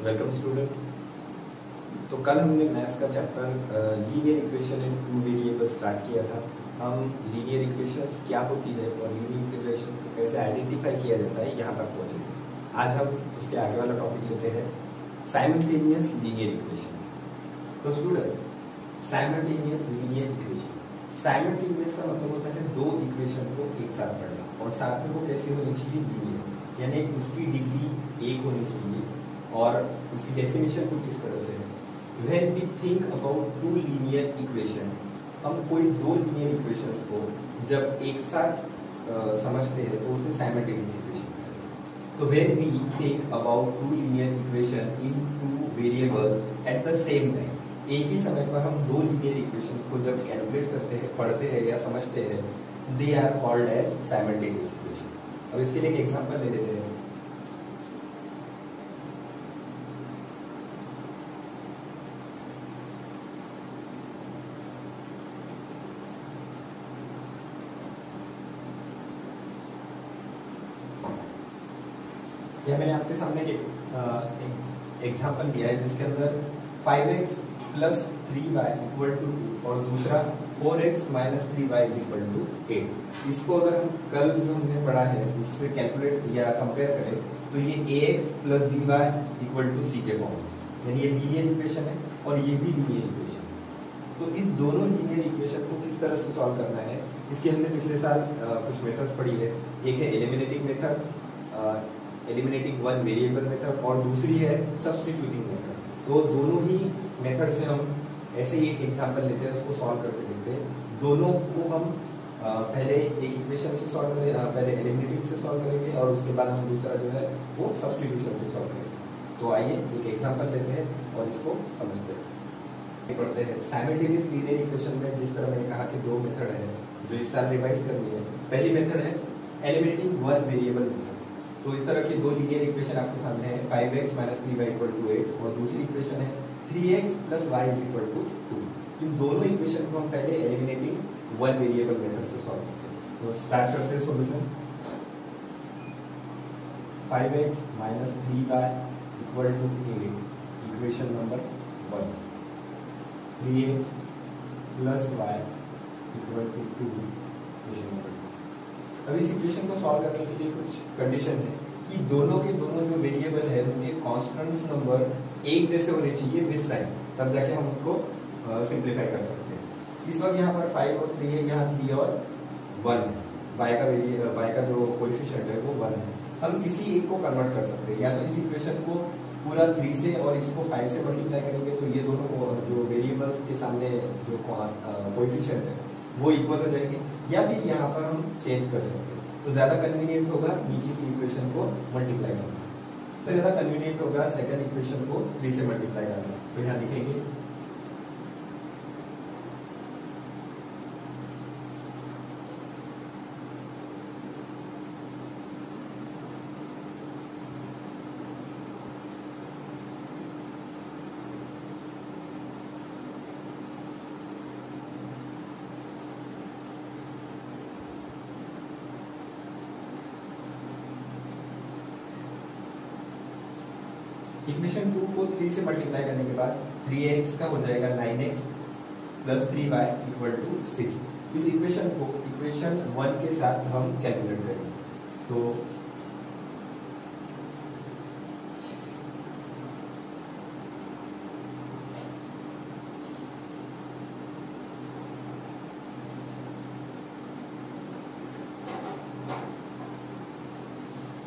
Welcome student. तो कल हमने मैथ्स का chapter linear equation in two variable start किया था। हम लीनियर इक्वेशंस क्या होती है और लीनियर इक्वेशन को कैसे आइडेंटिफाई किया जाता है यहाँ तक पहुँचे। आज हम उसके आगे वाला टॉपिक लेते हैं साइमल्टेनियस लीनियर इक्वेशन। तो student, simultaneous linear equation, simultaneous का मतलब होता है दो इक्वेशन को एक साथ पढ़ना, और साथ में वो कैसे होनी चाहिए, लीनियर, यानी उसकी डिग्री एक होनी चाहिए। और उसकी डेफिनेशन कुछ इस तरह से है, when we think about two linear equation, हम कोई दो लीनियर इक्वेशंस को जब एक साथ समझते हैं तो उसे साइमल्टेनियस इक्वेशन कहते हैं। तो when we think about two linear equation in two variable at the same time, एक ही समय पर हम दो लीनियर इक्वेशंस को जब कैलकुलेट करते हैं, पढ़ते हैं या समझते हैं, they are called as simultaneous equation. अब इसके लिए एक एग्जांपल ले लेते हैं। यह मैंने आपके सामने एक एग्जांपल दिया है जिसके अंदर 5x plus 3y equal to 2 और दूसरा 4x minus 3y is equal to 8। इसको अगर हम कल जो हमने पढ़ा है उससे कैलकुलेट या कंपेयर करें तो ये ax plus by equal to c के फॉर्म, यानी ये लीनियर इक्वेशन है और ये भी लीनियर इक्वेशन है। तो इस दोनों लीनियर इक्वेशन को किस तरह से सॉल्व करना है, इसकी हमने पिछले साल कुछ मेथड्स पढ़ी है। एक है eliminating method, eliminating one variable method, और दूसरी है सब्स्टिट्यूटिंग मेथड। तो दोनों ही मेथड से हम ऐसे ही एक एग्जांपल लेते हैं, उसको सॉल्व करके देखते हैं। दोनों को हम पहले एक इक्वेशन से सॉल्व करेंगे, पहले एलिमिनेटिंग से सॉल्व करेंगे और उसके बाद हम दूसरा जो है वो सब्स्टिट्यूशन से सॉल्व करेंगे। तो आइए एक एग्जांपल लेते हैं और इसको समझते हैं, पढ़ते हैं। साइमल्टेनियस लीनियर इक्वेशन में जिस तरह मैंने कहा कि दो मेथड है जो इस साल रिवाइज करनी है। पहली मेथड है एलिमिनेटिंग वन वेरिएबल मेथड। तो इस तरह की दो लीनियर इक्वेशन आपके सामने है, 5x minus 3y equal to 8 और दूसरी इक्वेशन है 3x plus y is equal to 2। इन दोनों इक्वेशन को हम पहले एलिमिनेटिंग वन वेरिएबल मेथड से सॉल्व करते हैं। तो स्टार्ट करते हैं solution. 5x minus 3y equal to 8 equation number 1, 3x plus y equal to 2 equation number 2। अब इस इक्वेशन को सॉल्व करने के लिए कुछ कंडीशन है कि दोनों के दोनों जो वेरिएबल है उनके कांस्टेंट्स नंबर एक जैसे होने चाहिए विद साइन, तब जाके हम उनको सिंप्लीफाई कर सकते हैं। इस वक्त यहाँ पर 5 और 3 है, यहाँ 3 और 1 है। y का जो कोएफिशिएंट है वो 1 है। हम किसी एक को कन्वर्ट कर सकते हैं, या तो इस इक्वेशन को पूरा 3 से और इसको 5 से मल्टीप्लाई करेंगे तो ये दोनों जो वेरिएबल्स के सामने जो कोएफिशिएंट है वो इक्वल हो जाएंगे, या फिर यहाँ पर हम चेंज कर सकते हैं। तो ज्यादा कन्वीनियंट होगा नीचे की इक्वेशन को मल्टीप्लाई करना, सबसे ज्यादा कन्वीनियंट होगा सेकंड इक्वेशन को 3 से मल्टीप्लाई करना। तो यहाँ लिखेंगे इक्वेशन 2 को 3 से मल्टीप्लाई करने के बाद 3x का हो जाएगा 9x plus 3y equal to 6। इस इक्वेशन को इक्वेशन 1 के साथ हम कैलकुलेट करेंगे। सो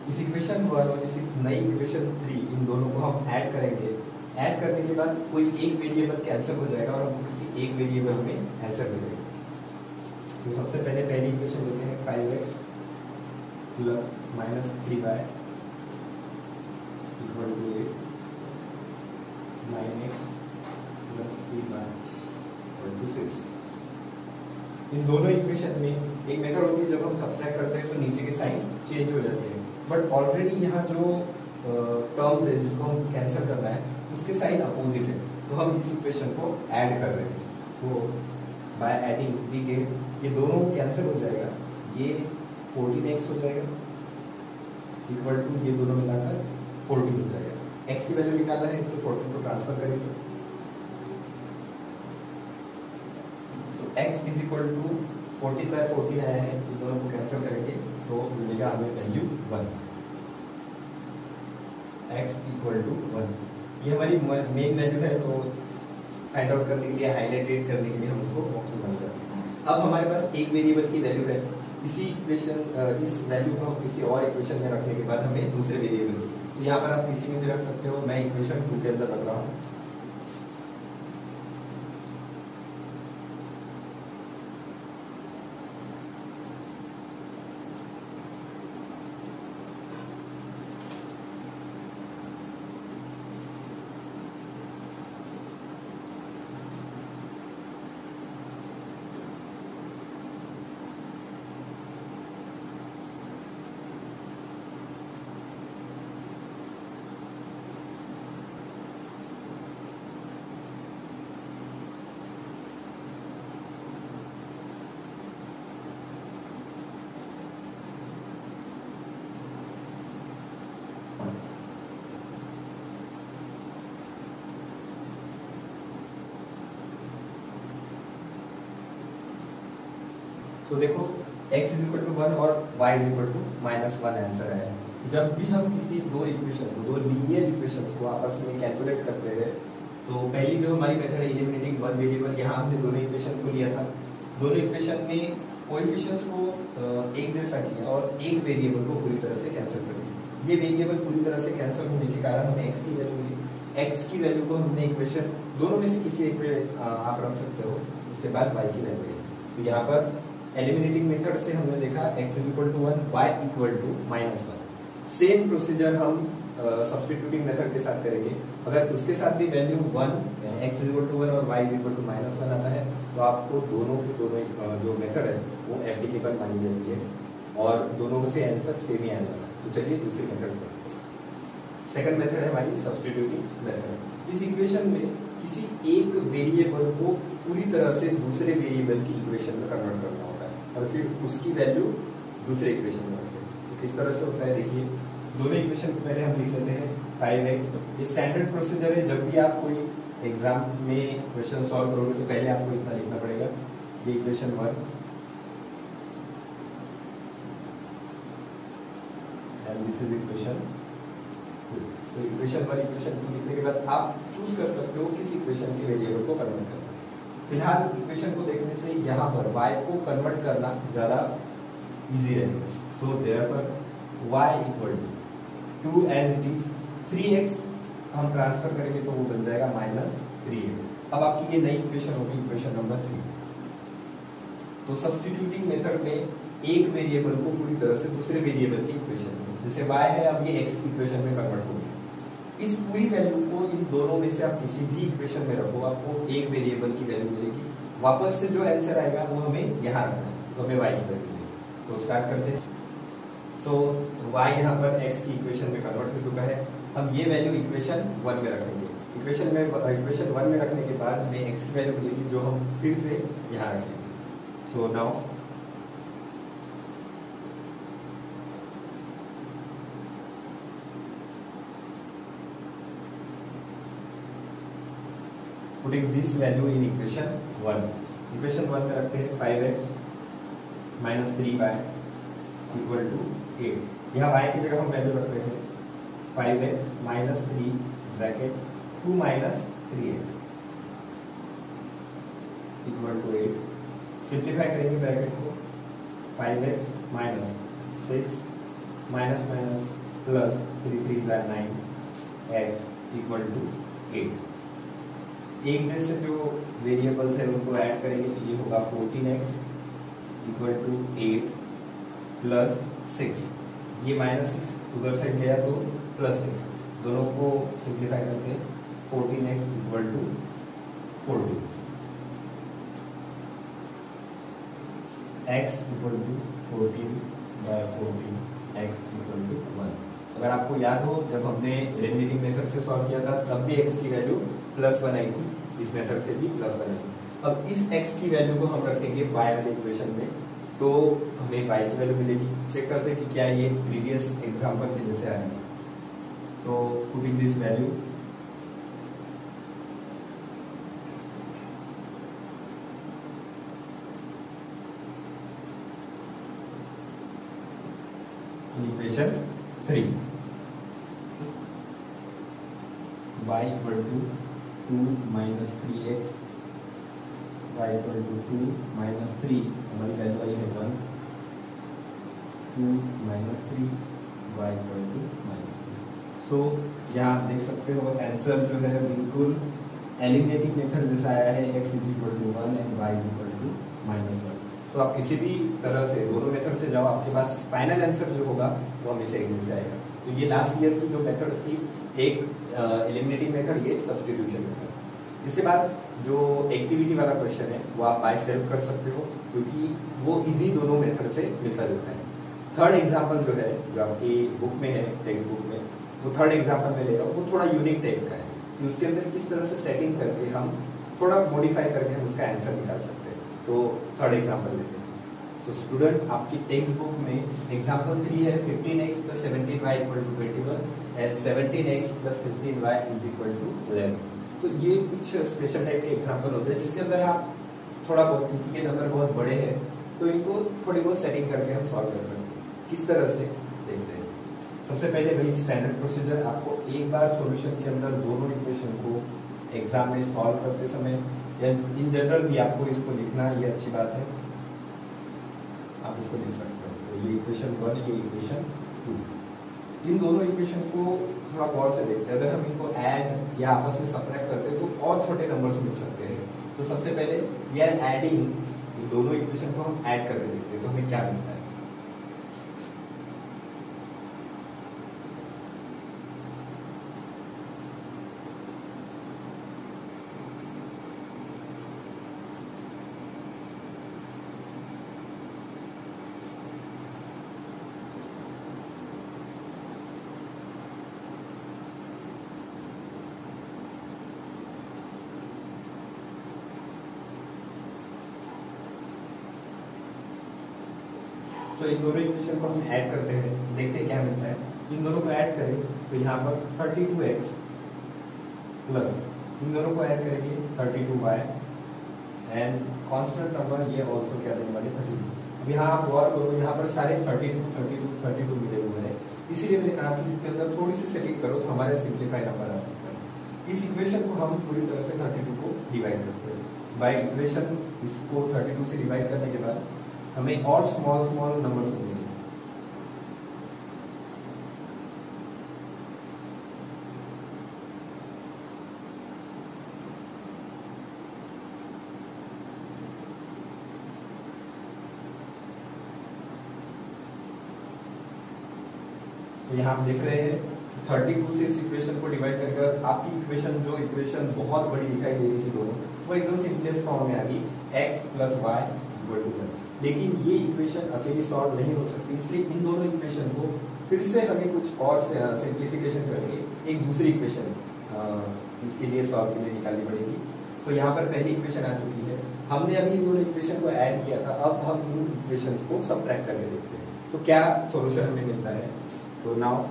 इस इक्वेशन 1 और इस नई इक्वेशन 3, इन दोनों को हम ऐड करेंगे। ऐड करने के बाद कोई एक वेरिएबल कैंसिल हो जाएगा और हमको किसी एक वेरिएबल में आंसर मिलेगा। तो सबसे पहले पहली इक्वेशन लेते हैं 5x plus minus 3y equal to 8, 9x plus 3y equal to 6। इन दोनों इक्वेशन में एक मेथड होती है, जब हम सब्ट्रैक्ट करते हैं तो नीचे के साइन चेंज हो जाते हैं, बट ऑलरेडी यहाँ जो टर्म्स है जिसको हम कैंसिल करना है उसके साइन अपोजिट है, तो हम इस इक्वेशन को ऐड कर रहे हैं। सो बाय एडिंग वी गेट, ये दोनों कैंसिल हो जाएगा, ये 14x हो जाएगा इक्वल टू ये दोनों मिलाकर 14 हो जाएगा। x की वैल्यू निकालना है, इससे 14 को ट्रांसफर करेंगे तो x is equal to 14 by 14 आया है, इन दोनों को कैंसिल करेंगे तो मिलेगा हमें वैल्यू 1, x इक्वल टू 1। ये हमारी मेन वैल्यू है, तो फाइंड आउट करने के लिए, हाईलाइटेड करने के लिए हम उसको बॉक्स में बंद करते हैं। अब हमारे पास एक वेरिएबल की वैल्यू है, इसी इक्वेशन इस वैल्यू को हम किसी और इक्वेशन में रखने के बाद हमें दूसरे वेरिएबल, तो यहाँ पर आप किसी में भी रख सकते हो, मैं इक्वेशन 2 के अंदर रख रहा हूँ। तो देखो x इज इक्वल टू 1 और y is equal to -1 answer है। जब भी हम किसी दो इक्वेशन को, दो लीनियर इक्वेशंस को आपस में कैलकुलेट करते हैं, तो पहली जो हमारी मेथड है एलिमिनेटिंग वन वेरिएबल, यहाँ हमने दोनों इक्वेशन को लिया था, दोनों इक्वेशन में कोएफिशिएंट्स को एक जैसा किया और एक वेरिएबल को पूरी तरह से कैंसिल कर दिया। ये वेरिएबल पूरी तरह से कैंसिल होने के कारण हमें x की वैल्यू मिली। x की वैल्यू को हमने इक्वेशन दोनों में से किसी एक पे आप रख सकते हो, उसके बाद y की वैल्यू है। तो यहाँ पर एलिमिनेटिंग मेथड से हमने देखा x is equal to 1, y equal to -1। Same procedure हम सब्स्टिट्यूटिंग मेथड के साथ करेंगे। अगर उसके साथ भी value 1, x is equal to 1 और y इज इक्वल टू -1 आता है, तो आपको दोनों के दोनों जो मेथड है वो एप्लीकेबल मानी जाती है और दोनों से आंसर सेम ही आ जाता है। तो चलिए दूसरी मेथड पर। सेकंड मेथड है हमारी सब्स्टिट्यूटिंग मेथड। इस इक्वेशन में किसी एक वेरिएबल को पूरी तरह से दूसरे वेरिएबल की इक्वेशन में कन्वर्ट करना होता है और फिर उसकी वैल्यू दूसरे इक्वेशन में रखते हैं। तो किस तरह से होता है देखिए, दोनों इक्वेशन को पहले हम लिख लेते हैं 5x। स्टैंडर्ड प्रोसीजर है, जब भी आप कोई एग्जाम में क्वेश्चन सॉल्व करोगे तो पहले आपको इतना लिखना पड़ेगा, ये equation 1 and this is equation 2। तो इक्वेशन 1 इक्वेशन 2 लिखने के बाद आप चूज कर सकते हो किस इक्वेशन के वेरिएबल को कन्वर्ट करना है। फिलहाल इक्वेशन को देखने से यहाँ पर y को कन्वर्ट करना ज्यादा इजी रहेगा। So therefore y equal to as it is 3x हम ट्रांसफर करेंगे तो वो बन जाएगा -3x। अब आपकी ये नई इक्वेशन होगी, इक्वेशन नंबर 3। तो सब्स्टिट्यूटिंग मेथड में एक वेरिएबल को पूरी तरह से दूसरे वेरिएबल की इक्वेशन में, जैसे y है अब ये x की इक्वेशन में कन्वर्ट होगी। इस पूरी वैल्यू को इन दोनों में से आप किसी भी इक्वेशन में रखो, आपको एक वेरिएबल की वैल्यू मिलेगी। वापस से जो आंसर आएगा वो हमें यहाँ रखना है, तो हमें y की वैल्यू मिलेगी। तो स्टार्ट करते हैं। सो y यहाँ पर x की इक्वेशन में कन्वर्ट हो चुका है। हम ये वैल्यू इक्वेशन 1 में रखेंगे। इक्वेशन 1 में रखने के बाद हमें x की वैल्यू मिलेगी, जो हम फिर से यहाँ रखेंगे। So now putting this value in equation 1। Equation 1 में रखते हैं 5x - 3y इक्वल टू 8। यहाँ y की जगह हम वैल्यू रख रहे हैं 5x - 3 bracket 2 - 3x equal to 8। Simplify करेंगे ब्रैकेट को, 5x - 6 plus 3 3 9 x equal to 8। एक जैसे जो वेरिएबल्स है उनको ऐड करेंगे तो ये होगा 14x इक्वल टू 8 प्लस 6। ये -6 उधर से गया तो +6, दोनों को सिंप्लीफाई करके 14x equal to 40। x equal to 14/14 x equal to 1। अगर आपको याद हो, जब हमने एलिमिनेटिंग मेथड से सॉल्व किया था तब भी x की वैल्यू +1 आई थी, इस मेथड से भी +1 आई थी। अब इस x की वैल्यू को हम रखेंगे y वाले इक्वेशन में, तो हमें y की वैल्यू मिलेगी। चेक करते हैं कि क्या ये प्रीवियस एग्जांपल के जैसे आएगा। So putting this value, in equation 3, y equal to 2 minus 3x, y equal to 2 minus 3, हमारी वैल्यू आई है 1, 2 minus 3, y equal to minus 3. सो यहाँ आप देख सकते हो आंसर जो है बिल्कुल एलिमिनेटिंग मेथड जैसा आया है, x is equal to 1 and y is equal to -1. तो आप किसी भी तरह से दोनों मेथड से जाओ, आपके पास फाइनल आंसर जो होगा वो हमेशा एक से आएगा. तो ये लास्ट ईयर की जो मेथड्स थी, एक एलिमिनेटिंग मेथड, ये सब्स्टिट्यूशन मेथड. इसके बाद जो एक्टिविटी वाला क्वेश्चन है वो आप बाय सेल्फ कर सकते हो, क्योंकि वो इन्हीं दोनों मेथड से मिलता जुलता है. थर्ड एग्जाम्पल जो है, जो आपकी बुक में है, टेक्स्ट बुक में, वो थर्ड एग्जाम्पल में ले रहा हूँ, वो थोड़ा यूनिक टाइप का है. उसके अंदर किस तरह से सेटिंग करके हम थोड़ा मॉडिफाई करके हम उसका आंसर निकाल सकते हैं. तो थर्ड एग्जाम्पल लेते हैं. सो स्टूडेंट, आपकी टेक्स्ट बुक में एग्जाम्पल 3 है 15x + 17y = 21 and 17x + 15y = 11. तो ये कुछ स्पेशल टाइप के एग्जाम्पल होते हैं जिसके अंदर आप थोड़ा बहुत, क्योंकि ये नंबर बहुत बड़े हैं, तो इनको थोड़ी बहुत सेटिंग करके हम सॉल्व कर सकते हैं. किस तरह से देखते हैं. सबसे पहले वही स्टैंडर्ड प्रोसीजर, आपको एक बार सॉल्यूशन के अंदर दोनों इक्वेशन को एग्जाम में सॉल्व करते समय या इन जनरल भी आपको इसको लिखना, ये अच्छी बात है, आप इसको लिख सकते हो. तो ये इक्वेशन 1, ये इक्वेशन 2, इन दोनों इक्वेशन को थोड़ा गौर से देखते हैं. अगर हम इनको ऐड या आपस में सबट्रैक्ट करते हैं तो और छोटे नंबर्स मिल सकते हैं. तो सबसे पहले वी आर एडिंग, इन दोनों इक्वेशन को हम ऐड करके देखते हैं तो हमें क्या मिलता है. तो इन दोनों इक्वेशन को हम ऐड करते हैं, देखते हैं क्या मिलता है. इन दोनों को ऐड करें तो यहाँ पर 32x प्लस इन दोनों को ऐड करेंगे 32y एंड कांस्टेंट नंबर ये ऑल्सो क्या देने वाले 32. अब यहाँ आप गौर करो, यहाँ पर सारे 32 मिले हुए हैं, इसीलिए मैंने कहा कि इसके अंदर थोड़ी सी सेटिंग करो तो हमारे सिंप्लीफाई नंबर आ सकता है. इस इक्वेशन को हम पूरी तरह से 32 को डिवाइड करते हैं. बाय इक्वेशन इसको 32 से डिवाइड करने के बाद हमें और स्मॉल नंबर्स मिलेंगे. तो यहाँ आप देख रहे हैं 32 से इस इक्वेशन को डिवाइड करके आपकी इक्वेशन, जो इक्वेशन बहुत बड़ी दिखाई दे रही थी दोनों, वो एकदम सिंपलेस्ट फॉर्म में आ गई, x + y = 1. लेकिन ये इक्वेशन अकेली सॉल्व नहीं हो सकती, इसलिए इन दोनों इक्वेशन को फिर से हमें कुछ और सिंप्लीफिकेशन करके एक दूसरी इक्वेशन इसके लिए सॉल्व के लिए निकालनी पड़ेगी. सो यहाँ पर पहली इक्वेशन आ चुकी है, हमने अभी इन दोनों इक्वेशन को ऐड किया था. अब हम इन इक्वेशंस को सबट्रैक्ट करके देखते हैं तो क्या सॉल्यूशन हमें मिलता है. तो now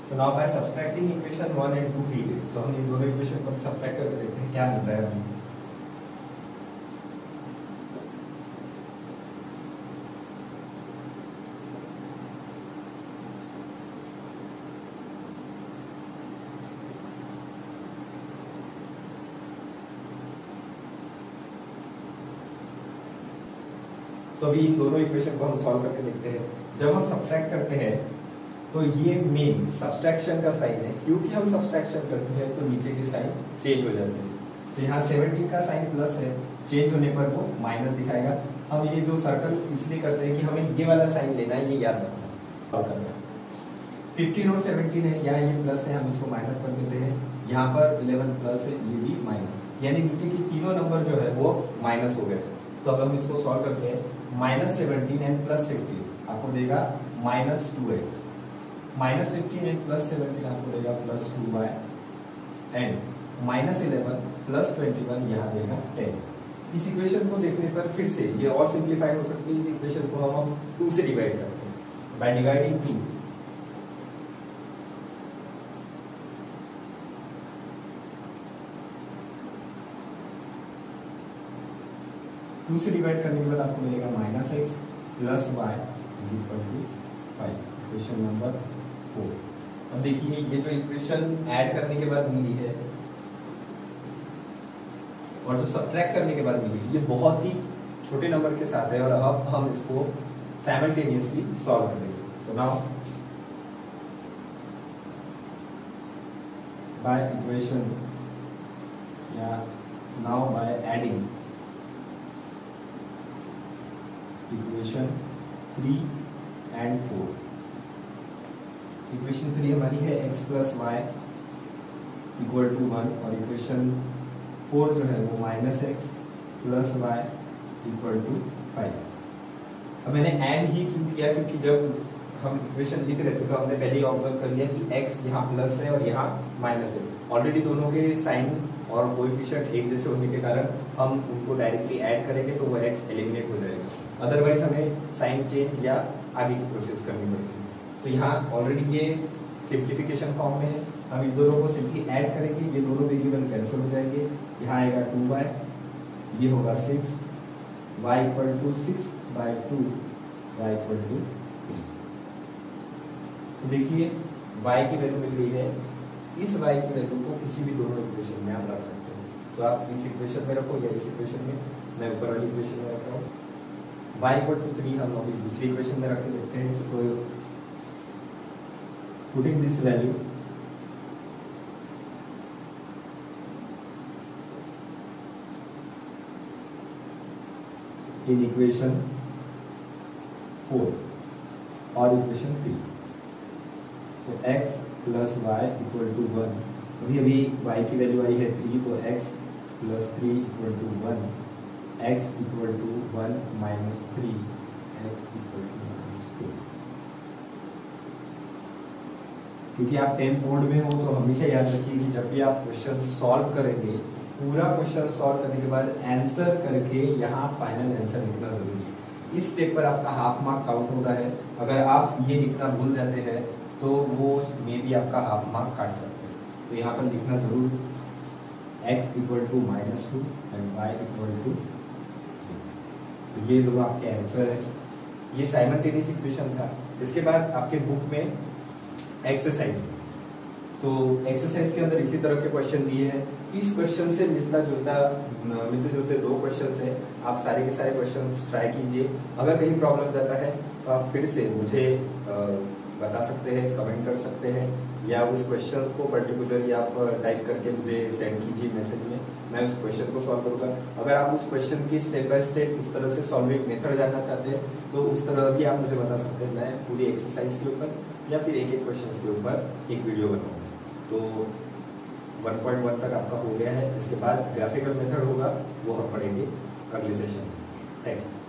So now by subtracting equation 1 and 2 भी, तो हम इन दोनों इक्वेशन को सबट्रैक्ट करके देखते हैं क्या मिलता है हमें. तो अभी इन दोनों इक्वेशन को हम सॉल्व करके देखते हैं. जब हम सबट्रैक्ट करते हैं तो ये मेन सब्सट्रैक्शन का साइन है, क्योंकि हम सब्सट्रैक्शन करते हैं तो नीचे के साइन चेंज हो जाते हैं. तो यहाँ 17 का साइन प्लस है, चेंज होने पर वो माइनस दिखाएगा. हम ये जो सर्कल इसलिए करते हैं कि हमें ये वाला साइन लेना है, ये याद रखना है. 15 और 17 है, यहाँ ये प्लस है, हम इसको माइनस कर देते हैं. यहाँ पर 11 प्लस है, ये भी माइनस, यानी नीचे के तीनों नंबर जो है वो माइनस हो गए. तो अब हम इसको सॉल्व करते हैं. -17 एंड +15 आपको देगा -2x. -15 एंड +17 आपको देगा +2y एंड -11 +21 यहाँ देगा 10। इस इक्वेशन को देखने पर फिर से ये और सिंप्लीफाई हो सकती है। इस इक्वेशन को हम 2 से डिवाइड करते हैं बाय डिवाइडिंग 2। टू से डिवाइड करने के बाद आपको मिलेगा -x + y = 5, इक्वेशन नंबर 4। अब देखिए ये जो इक्वेशन ऐड करने के बाद मिली है और जो सब्ट्रैक्ट करने के बाद मिली, ये बहुत ही छोटे नंबर के साथ है और अब हम इसको साइमल्टेनियसली सॉल्व करेंगे। सो नाउ बाय इक्वेशन या now by adding equation 3 and 4। Equation 3 हमारी है x + y = 1 और इक्वेशन 4 जो है वो -x + y = 5। अब मैंने ऐड ही क्यों किया, क्योंकि जब हम इक्वेशन लिख रहे थे तो हमने पहले ही ऑब्जर्व कर लिया कि x यहाँ प्लस है और यहाँ माइनस है। ऑलरेडी दोनों के साइन और कोएफिशिएंट एक जैसे होने के कारण हम उनको डायरेक्टली ऐड करेंगे तो वो x एलिमिनेट हो जाएगा। अदरवाइज हमें साइन चेंज या आगे की प्रोसेस करनी पड़ेगी। तो यहाँ ऑलरेडी ये सिंप्लीफिकेशन फॉर्म में है, हम इन दोनों को सिंपली ऐड करेंगे, ये दोनों वेरिएबल कैंसिल हो जाएंगे। यहाँ आएगा 2y, ये होगा 6, y = 6/2, y = 3। तो देखिए y की वैल्यू मिल गई है। इस y की वैल्यू को किसी भी दोनों इक्वेशन में आप रख सकते हैं। तो आप इस इक्वेशन में रखो या इस इक्वेशन में, मैं ऊपर वाली इक्वेशन में रख रहा हूँ। y = 3 हम अभी दूसरी इक्वेशन में रख के देखते हैं। So putting this value in equation 4 और equation 3। so x + y = 1। अभी y की वैल्यू आई है 3, तो x + 3 = 1, x = 1 - 3, x = 2। क्योंकि आप 10th बोर्ड में हो तो हमेशा याद रखिए कि जब भी आप क्वेश्चन सॉल्व करेंगे, पूरा क्वेश्चन सॉल्व करने के बाद आंसर करके यहाँ फाइनल आंसर लिखना जरूरी है। इस स्टेप पर आपका हाफ मार्क काउंट होता है। अगर आप ये लिखना भूल जाते हैं तो वो मे भी आपका हाफ मार्क काट सकते हैं। तो यहाँ पर लिखना जरूर x = -2 एंड y = 2। तो ये दो आपके आंसर है। ये साइमल्टेनियस इक्वेशन था। इसके बाद आपके बुक में एक्सरसाइज, तो एक्सरसाइज के अंदर इसी तरह के क्वेश्चन दिए हैं। इस क्वेश्चन से मिलते जुलते 2 क्वेश्चन हैं। आप सारे के सारे क्वेश्चन ट्राई कीजिए। अगर कहीं प्रॉब्लम जाता है तो आप फिर से मुझे बता सकते हैं, कमेंट कर सकते हैं, या उस क्वेश्चन को पर्टिकुलरली आप टाइप करके मुझे सेंड कीजिए मैसेज में। मैं उस क्वेश्चन को सॉल्व करूंगा। अगर आप उस क्वेश्चन की स्टेप बाय स्टेप इस तरह से सॉल्विंग मेथड जानना चाहते हैं तो उस तरह भी आप मुझे बता सकते हैं। मैं पूरी एक्सरसाइज के ऊपर या फिर एक क्वेश्चन के ऊपर एक वीडियो बनाऊंगा। तो 1.1 तक आपका हो गया है। इसके बाद ग्राफिकल मेथड होगा, वो हम पढ़ेंगे अगले सेशन में। Thank you.